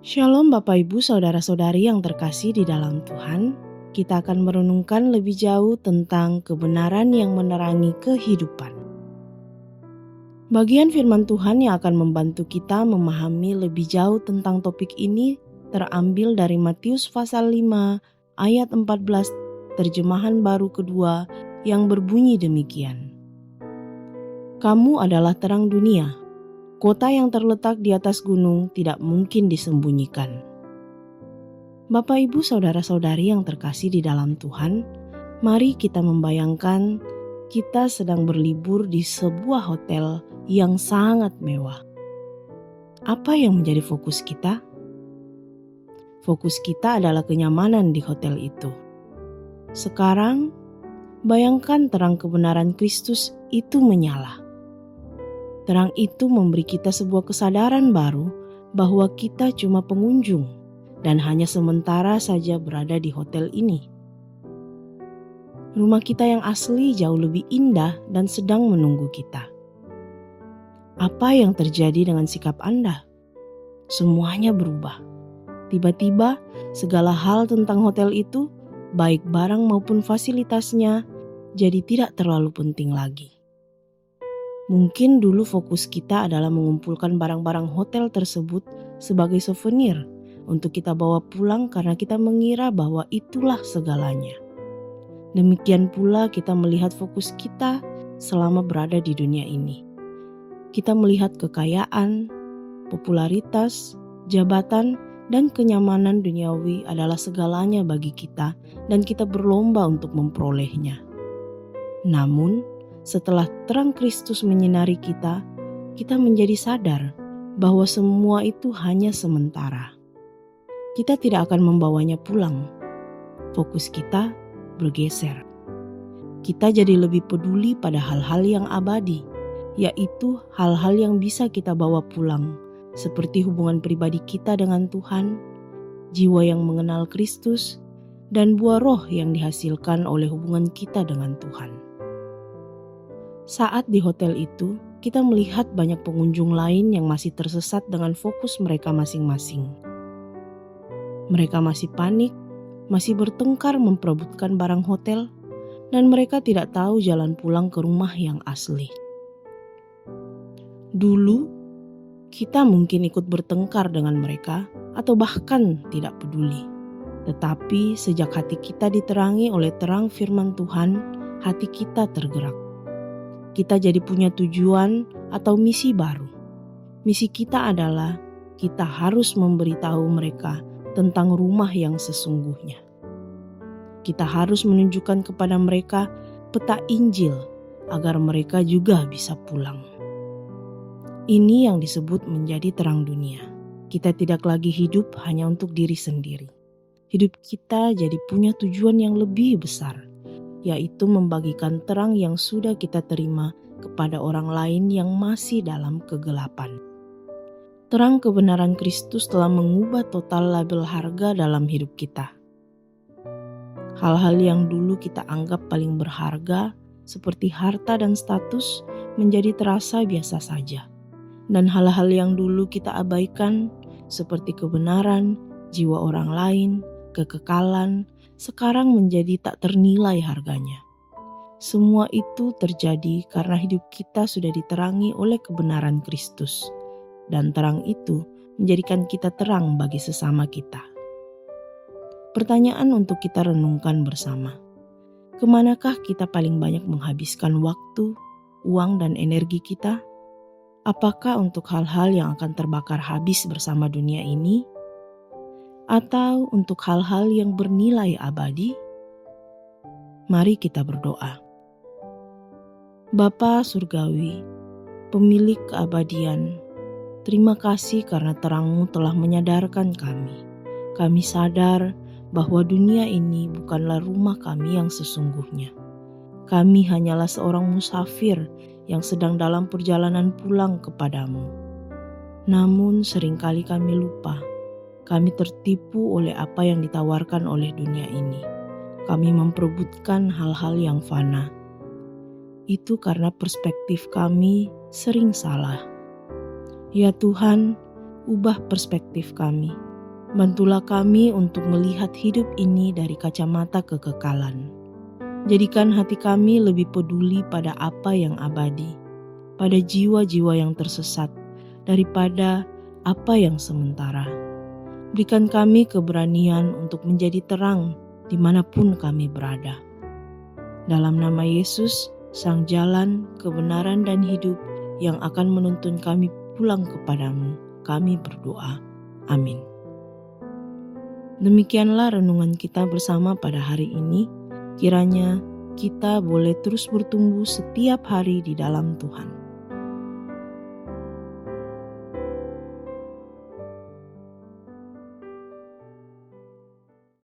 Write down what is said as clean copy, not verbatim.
Shalom Bapak Ibu Saudara-saudari yang terkasih di dalam Tuhan. Kita akan merenungkan lebih jauh tentang kebenaran yang menerangi kehidupan. Bagian firman Tuhan yang akan membantu kita memahami lebih jauh tentang topik ini terambil dari Matius pasal 5 ayat 14 terjemahan baru kedua yang berbunyi demikian. Kamu adalah terang dunia. Kota yang terletak di atas gunung tidak mungkin disembunyikan. Bapak Ibu Saudara-saudari yang terkasih di dalam Tuhan, mari kita membayangkan kita sedang berlibur di sebuah hotel yang sangat mewah. Apa yang menjadi fokus kita? Fokus kita adalah kenyamanan di hotel itu. Sekarang, bayangkan terang kebenaran Kristus itu menyala. Terang itu memberi kita sebuah kesadaran baru bahwa kita cuma pengunjung dan hanya sementara saja berada di hotel ini. Rumah kita yang asli jauh lebih indah dan sedang menunggu kita. Apa yang terjadi dengan sikap Anda? Semuanya berubah. Tiba-tiba segala hal tentang hotel itu, baik barang maupun fasilitasnya, jadi tidak terlalu penting lagi. Mungkin dulu fokus kita adalah mengumpulkan barang-barang hotel tersebut sebagai souvenir untuk kita bawa pulang karena kita mengira bahwa itulah segalanya. Demikian pula kita melihat fokus kita selama berada di dunia ini. Kita melihat kekayaan, popularitas, jabatan, dan kenyamanan duniawi adalah segalanya bagi kita dan kita berlomba untuk memperolehnya. Namun, setelah terang Kristus menyinari kita, kita menjadi sadar bahwa semua itu hanya sementara. Kita tidak akan membawanya pulang. Fokus kita bergeser. Kita jadi lebih peduli pada hal-hal yang abadi, yaitu hal-hal yang bisa kita bawa pulang, seperti hubungan pribadi kita dengan Tuhan, jiwa yang mengenal Kristus, dan buah roh yang dihasilkan oleh hubungan kita dengan Tuhan. Saat di hotel itu, kita melihat banyak pengunjung lain yang masih tersesat dengan fokus mereka masing-masing. Mereka masih panik, masih bertengkar memperebutkan barang hotel, dan mereka tidak tahu jalan pulang ke rumah yang asli. Dulu, kita mungkin ikut bertengkar dengan mereka atau bahkan tidak peduli. Tetapi sejak hati kita diterangi oleh terang firman Tuhan, hati kita tergerak. Kita jadi punya tujuan atau misi baru. Misi kita adalah kita harus memberitahu mereka tentang rumah yang sesungguhnya. Kita harus menunjukkan kepada mereka peta Injil agar mereka juga bisa pulang. Ini yang disebut menjadi terang dunia. Kita tidak lagi hidup hanya untuk diri sendiri. Hidup kita jadi punya tujuan yang lebih besar, yaitu membagikan terang yang sudah kita terima kepada orang lain yang masih dalam kegelapan. Terang kebenaran Kristus telah mengubah total label harga dalam hidup kita. Hal-hal yang dulu kita anggap paling berharga, seperti harta dan status, menjadi terasa biasa saja. Dan hal-hal yang dulu kita abaikan, seperti kebenaran, jiwa orang lain, kekekalan, sekarang menjadi tak ternilai harganya. Semua itu terjadi karena hidup kita sudah diterangi oleh kebenaran Kristus, dan terang itu menjadikan kita terang bagi sesama kita. Pertanyaan untuk kita renungkan bersama. Kemanakah kita paling banyak menghabiskan waktu, uang, dan energi kita? Apakah untuk hal-hal yang akan terbakar habis bersama dunia ini? Atau untuk hal-hal yang bernilai abadi? Mari kita berdoa. Bapa Surgawi, pemilik keabadian, terima kasih karena terang-Mu telah menyadarkan kami. Kami sadar bahwa dunia ini bukanlah rumah kami yang sesungguhnya. Kami hanyalah seorang musafir yang sedang dalam perjalanan pulang kepadamu. Namun seringkali kami lupa. Kami tertipu oleh apa yang ditawarkan oleh dunia ini. Kami memperebutkan hal-hal yang fana. Itu karena perspektif kami sering salah. Ya Tuhan, ubah perspektif kami. Bantulah kami untuk melihat hidup ini dari kacamata kekekalan. Jadikan hati kami lebih peduli pada apa yang abadi, pada jiwa-jiwa yang tersesat, daripada apa yang sementara. Berikan kami keberanian untuk menjadi terang dimanapun kami berada. Dalam nama Yesus, Sang Jalan, Kebenaran dan Hidup yang akan menuntun kami pulang kepadamu, kami berdoa. Amin. Demikianlah renungan kita bersama pada hari ini. Kiranya kita boleh terus bertumbuh setiap hari di dalam Tuhan.